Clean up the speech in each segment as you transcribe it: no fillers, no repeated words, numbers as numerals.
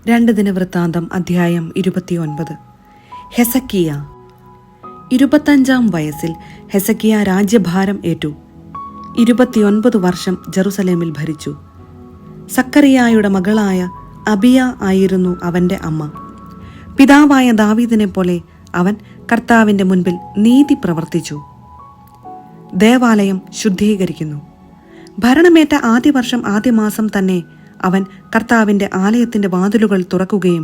2 ദിനവൃത്താന്തം അധ്യായം 29. ഹെസക്കിയ. 25-ാം വയസ്സിൽ ഹെസക്കിയ രാജ്യഭാരം ഏറ്റു. 29 വർഷം ജെറുസലേമിൽ ഭരിച്ചു. സക്കറിയായുടെ മകളായ അബിയ ആയിരുന്നു അവന്റെ അമ്മ. പിതാവായ ദാവീദിനെ പോലെ അവൻ കർത്താവിന്റെ മുൻപിൽ നീതി പ്രവർത്തിച്ചു. ദേവാലയം ശുദ്ധീകരിക്കുന്നു. ഭരണമേറ്റ ആദ്യ വർഷം ആദ്യ മാസം തന്നെ അവൻ കർത്താവിന്റെ ആലയത്തിന്റെ വാതിലുകൾ തുറക്കുകയും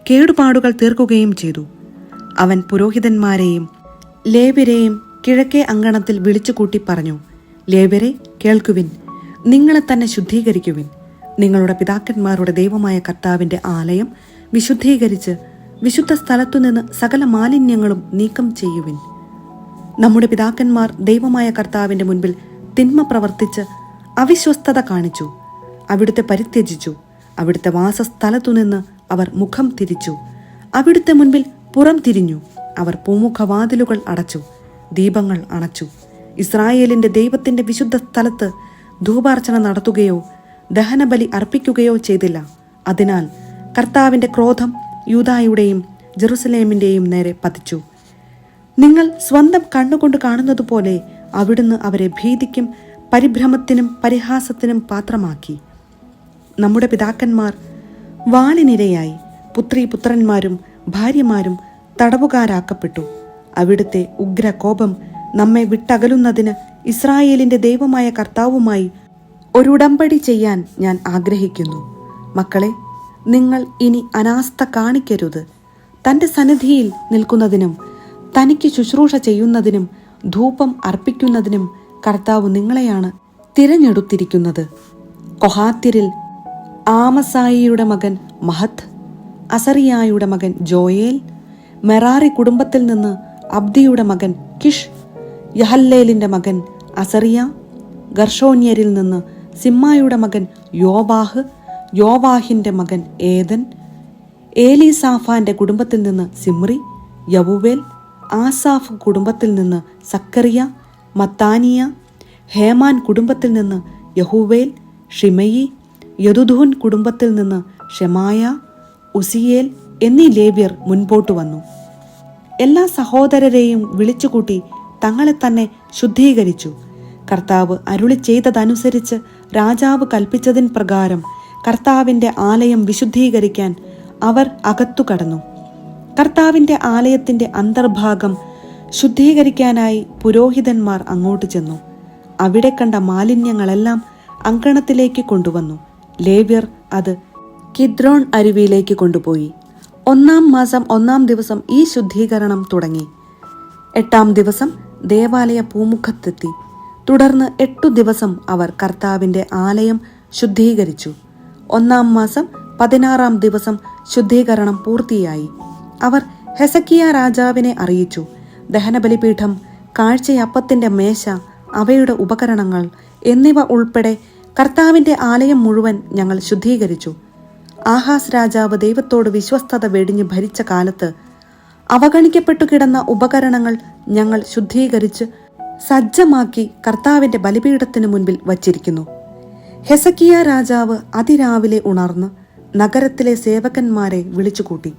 കേടുപാടുകൾ തീർക്കുകയും ചെയ്തു. അവൻ പുരോഹിതന്മാരെയും ലേവ്യരെയും കിഴക്കേ അങ്കണത്തിൽ വിളിച്ചുകൂട്ടി പറഞ്ഞു, ലേവ്യരെ കേൾക്കുവിൻ, നിങ്ങളെ തന്നെ ശുദ്ധീകരിക്കുവിൻ. നിങ്ങളുടെ പിതാക്കന്മാരുടെ ദൈവമായ കർത്താവിന്റെ ആലയം വിശുദ്ധീകരിച്ച് വിശുദ്ധ സ്ഥലത്തുനിന്ന് സകല മാലിന്യങ്ങളും നീക്കം ചെയ്യുവിൻ. നമ്മുടെ പിതാക്കന്മാർ ദൈവമായ കർത്താവിന്റെ മുൻപിൽ തിന്മ പ്രവർത്തിച്ച് അവിശ്വസ്തത കാണിച്ചു. അവിടുത്തെ പരിത്യജിച്ചു. അവിടുത്തെ വാസസ്ഥലത്തുനിന്ന് അവർ മുഖം തിരിച്ചു. അവിടുത്തെ മുൻപിൽ പുറം തിരിഞ്ഞു. അവർ പൂമുഖവാതിലുകൾ അടച്ചു, ദീപങ്ങൾ അണച്ചു. ഇസ്രായേലിന്റെ ദൈവത്തിന്റെ വിശുദ്ധ സ്ഥലത്ത് ധൂപാർച്ചന നടത്തുകയോ ദഹനബലി അർപ്പിക്കുകയോ ചെയ്തില്ല. അതിനാൽ കർത്താവിന്റെ ക്രോധം യൂദായുടെയും ജെറുസലേമിന്റെയും നേരെ പതിച്ചു. നിങ്ങൾ സ്വന്തം കണ്ണുകൊണ്ട് കാണുന്നതുപോലെ അവിടുന്ന് അവരെ ഭീതിക്കും പരിഭ്രമത്തിനും പരിഹാസത്തിനും പാത്രമാക്കി. നമ്മുടെ പിതാക്കന്മാർ വാളിനിരയായി. പുത്രീപുത്രന്മാരും ഭാര്യമാരും തടവുകാരാക്കപ്പെട്ടു. അവിടുത്തെ ഉഗ്രകോപം നമ്മെ വിട്ടകലുന്നതിന് ഇസ്രായേലിന്റെ ദൈവമായ കർത്താവുമായി ഒരു ഉടമ്പടി ചെയ്യാൻ ഞാൻ ആഗ്രഹിക്കുന്നു. മക്കളെ, നിങ്ങൾ ഇനി അനാസ്ഥ കാണിക്കരുത്. തന്റെ സന്നിധിയിൽ നിൽക്കുന്നതിനും തനിക്ക് ശുശ്രൂഷ ചെയ്യുന്നതിനും ധൂപം അർപ്പിക്കുന്നതിനും കർത്താവ് നിങ്ങളെയാണ് തിരഞ്ഞെടുത്തിരിക്കുന്നത്. കൊഹാത്യരിൽ ആമസായിയുടെ മകൻ മഹത്ത്, അസറിയായുടെ മകൻ ജോയേൽ, മെറാറി കുടുംബത്തിൽ നിന്ന് അബ്ദിയുടെ മകൻ കിഷ്, യഹല്ലേലിന്റെ മകൻ അസറിയ, ഗർഷോന്യരിൽ നിന്ന് സിമ്മായുടെ മകൻ യോവാഹ്, യോവാഹിന്റെ മകൻ ഏദൻ, ഏലീസാഫാന്റെ കുടുംബത്തിൽ നിന്ന് സിമ്രി, യവുവേൽ, ആസാഫ് കുടുംബത്തിൽ നിന്ന് സക്കറിയ, മത്താനിയ, ഹേമാൻ കുടുംബത്തിൽ നിന്ന് യഹൂവേൽ, ഷിമയി, യദുഥൂൻ കുടുംബത്തിൽ നിന്ന് ഷെമായ, ഉസിയേൽ എന്നീ ലേവ്യർ മുൻപോട്ട് വന്നു. എല്ലാ സഹോദരരെയും വിളിച്ചുകൂട്ടി തങ്ങളെ തന്നെ ശുദ്ധീകരിച്ചു. കർത്താവ് അരുളി ചെയ്തതനുസരിച്ച് രാജാവ് കൽപ്പിച്ചതിൻ പ്രകാരം കർത്താവിന്റെ ആലയം വിശുദ്ധീകരിക്കാൻ അവർ അകത്തു കടന്നു. കർത്താവിന്റെ ആലയത്തിന്റെ അന്തർഭാഗം ശുദ്ധീകരിക്കാനായി പുരോഹിതന്മാർ അങ്ങോട്ട് ചെന്നു. അവിടെ കണ്ട മാലിന്യങ്ങളെല്ലാം അങ്കണത്തിലേക്ക് കൊണ്ടുവന്നു. ലേവ്യർ അത് കിദ്രോൺ അരുവിയിലേക്ക് കൊണ്ടുപോയി. 1-ാം മാസം 1-ാം ദിവസം ഈ ശുദ്ധീകരണം തുടങ്ങി. 8-ാം ദിവസം ദേവാലയ പൂമുഖത്തെത്തി. തുടർന്ന് 8 ദിവസം അവർ കർത്താവിന്റെ ആലയം ശുദ്ധീകരിച്ചു. 1-ാം മാസം 16-ാം ദിവസം ശുദ്ധീകരണം പൂർത്തിയായി. അവർ ഹെസക്കിയ രാജാവിനെ അറിയിച്ചു. ദഹനബലിപീഠം, കാഴ്ചയപ്പത്തിന്റെ മേശ, അവയുടെ ഉപകരണങ്ങൾ എന്നിവ ഉൾപ്പെടെ കർത്താവിന്റെ ആലയം മുഴുവൻ ഞങ്ങൾ ശുദ്ധീകരിച്ചു. ആഹാസ് രാജാവ് ദൈവത്തോട് വിശ്വസ്തത വെടിഞ്ഞ് ഭരിച്ച കാലത്ത് അവഗണിക്കപ്പെട്ടു കിടന്ന ഉപകരണങ്ങൾ ഞങ്ങൾ ശുദ്ധീകരിച്ച് സജ്ജമാക്കി കർത്താവിന്റെ ബലിപീഠത്തിനു മുൻപിൽ വച്ചിരിക്കുന്നു. ഹെസക്കിയ രാജാവ് അതിരാവിലെ ഉണർന്ന് നഗരത്തിലെ സേവകന്മാരെ വിളിച്ചുകൂട്ടി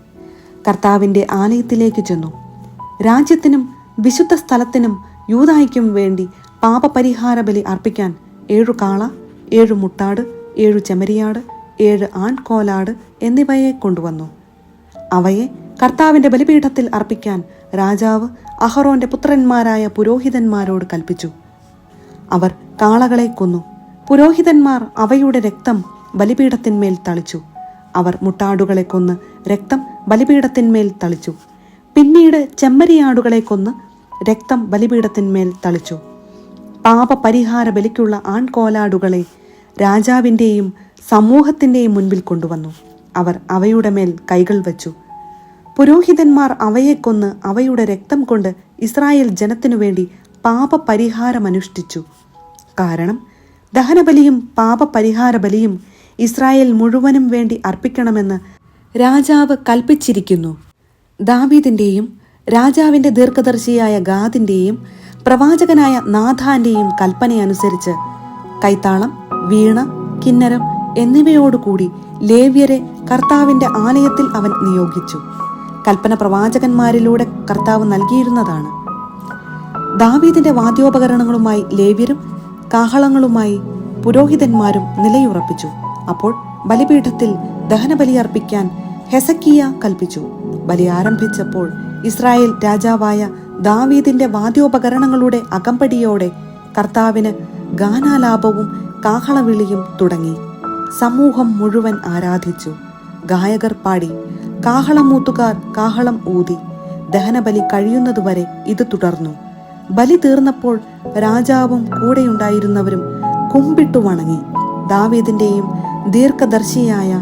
കർത്താവിന്റെ ആലയത്തിലേക്ക് ചെന്നു. രാജ്യത്തിനും വിശുദ്ധ സ്ഥലത്തിനും യൂദായ്ക്കും വേണ്ടി പാപപരിഹാര ബലി അർപ്പിക്കാൻ 7 കാള, 7 മുട്ടാട്, 7 ചെമ്മരിയാട്, 7 ആൺകോലാട് എന്നിവയെ കൊണ്ടുവന്നു. അവയെ കർത്താവിന്റെ ബലിപീഠത്തിൽ അർപ്പിക്കാൻ രാജാവ് അഹറോന്റെ പുത്രന്മാരായ പുരോഹിതന്മാരോട് കൽപ്പിച്ചു. അവർ കാളകളെ കൊന്നു. പുരോഹിതന്മാർ അവയുടെ രക്തം ബലിപീഠത്തിന്മേൽ തളിച്ചു. അവർ മുട്ടാടുകളെ കൊന്ന് രക്തം ബലിപീഠത്തിന്മേൽ തളിച്ചു. പിന്നീട് ചെമ്മരിയാടുകളെ കൊന്ന് രക്തം ബലിപീഠത്തിന്മേൽ തളിച്ചു. പാപപരിഹാര ബലിക്കുള്ള ആൺകോലാടുകളെ രാജാവിൻ്റെയും സമൂഹത്തിൻ്റെയും മുൻപിൽ കൊണ്ടുവന്നു. അവർ അവയുടെ മേൽ കൈകൾ വച്ചു. പുരോഹിതന്മാർ അവയെ കൊന്ന് അവയുടെ രക്തം കൊണ്ട് ഇസ്രായേൽ ജനത്തിനു വേണ്ടി പാപപരിഹാരമനുഷ്ഠിച്ചു. കാരണം ദഹനബലിയും പാപപരിഹാര ബലിയും ഇസ്രായേൽ മുഴുവനും വേണ്ടി അർപ്പിക്കണമെന്ന് രാജാവ് കൽപ്പിച്ചിരിക്കുന്നു. ദാവീദിന്റെയും രാജാവിന്റെ ദീർഘദർശിയായ ഗാദിന്റെയും പ്രവാചകനായ നാഥാന്റെയും കൽപ്പനയനുസരിച്ച് കൈത്താളം, വീണ, കിന്നരം എന്നിവയോടുകൂടി ലേവ്യരെ കർത്താവിന്റെ ആലയത്തിൽ അവൻ നിയോഗിച്ചു. കൽപ്പന പ്രവാചകന്മാരിലൂടെ കർത്താവ് നൽകിയിരുന്നതാണ്. ദാവീദിന്റെ വാദ്യോപകരണങ്ങളുമായി ലേവ്യരും കാഹളങ്ങളുമായി പുരോഹിതന്മാരും നിലയുറപ്പിച്ചു. അപ്പോൾ ബലിപീഠത്തിൽ ദഹനബലി അർപ്പിക്കാൻ ഹെസക്കിയ കൽപ്പിച്ചു. ബലി ആരംഭിച്ചപ്പോൾ ഇസ്രായേൽ രാജാവായ ദാവീദിന്റെ വാദ്യോപകരണങ്ങളുടെ അകമ്പടിയോടെ കർത്താവിന് ഗാനാലാപവും കാഹളവിളിയും തുടങ്ങി. സമൂഹം മുഴുവൻ ആരാധിച്ചു. ഗായകർ പാടി, കാഹളമൂത്തുകാർ കാഹളം ഊതി. ദഹനബലി കഴിയുന്നതുവരെ ഇത് തുടർന്നു. ബലി തീർന്നപ്പോൾ രാജാവും കൂടെയുണ്ടായിരുന്നവരും കുമ്പിട്ടു വണങ്ങി. ദാവീദിന്റെയും ദീർഘദർശിയായ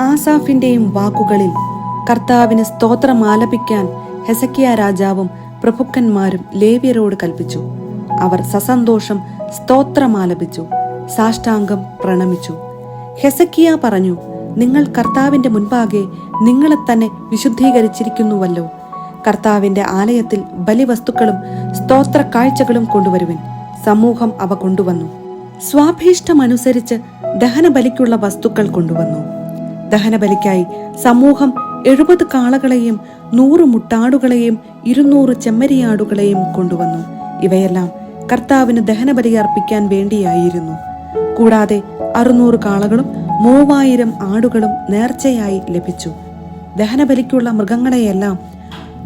ആസാഫിന്റെയും വാക്കുകളിൽ കർത്താവിന് സ്തോത്രം ആലപിക്കാൻ ഹെസക്കിയ രാജാവും പ്രഭുക്കന്മാരും ലേവ്യരോട് കൽപ്പിച്ചു. അവർ സസന്തോഷം സ്തോത്രമാലപിച്ചു, സാഷ്ടാംഗം പ്രണമിച്ചു. ഹെസക്കിയ പറഞ്ഞു, നിങ്ങൾ കർത്താവിന്റെ മുൻപാകെ നിങ്ങളെ തന്നെ വിശുദ്ധീകരിച്ചിരിക്കുന്നുവല്ലോ. കർത്താവിന്റെ ആലയത്തിൽ ബലിവസ്തുക്കളും സ്തോത്ര കാഴ്ചകളും കൊണ്ടുവരുവിൻ. സമൂഹം അവ കൊണ്ടുവന്നു. സ്വാഭീഷ്ടമനുസരിച്ച് ദഹനബലിക്കുള്ള വസ്തുക്കൾ കൊണ്ടുവന്നു. ദഹനബലിക്കായി സമൂഹം 70 കാളകളെയും 100 മുട്ടാടുകളെയും 200 ചെമ്മരിയാടുകളെയും കൊണ്ടുവന്നു. ഇവയെല്ലാം കർത്താവിന് ദഹനബലി അർപ്പിക്കാൻ വേണ്ടിയായിരുന്നു. കൂടാതെ 600 കാളകളും 3000 ആടുകളും നേർച്ചയായി ലഭിച്ചു. ദഹനബലിക്കുള്ള മൃഗങ്ങളെയെല്ലാം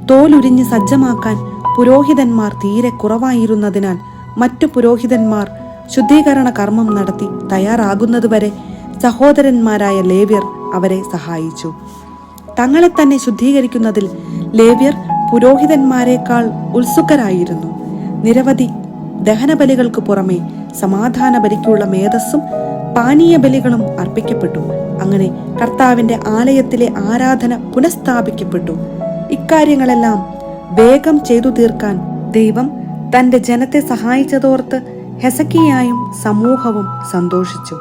തോലുരിഞ്ഞ് സജ്ജമാക്കാൻ പുരോഹിതന്മാർ തീരെ കുറവായിരുന്നതിനാൽ മറ്റു പുരോഹിതന്മാർ ശുദ്ധീകരണ കർമ്മം നടത്തി തയ്യാറാകുന്നതുവരെ സഹോദരന്മാരായ ലേവ്യർ അവരെ സഹായിച്ചു. തങ്ങളെ തന്നെ ശുദ്ധീകരിക്കുന്നതിൽ ലേവ്യർ പുരോഹിതന്മാരെക്കാൾ ഉത്സുകരായിരുന്നു. നിരവധി ദഹനബലികൾക്ക് പുറമെ സമാധാന ബലിക്കുള്ള മേധസ്സും പാനീയ ബലികളും അർപ്പിക്കപ്പെട്ടു. അങ്ങനെ കർത്താവിന്റെ ആലയത്തിലെ ആരാധന പുനഃസ്ഥാപിക്കപ്പെട്ടു. ഇക്കാര്യങ്ങളെല്ലാം വേഗം ചെയ്തു തീർക്കാൻ ദൈവം തന്റെ ജനത്തെ സഹായിച്ചതോർത്ത് ഹെസക്കിയായും സമൂഹവും സന്തോഷിച്ചു.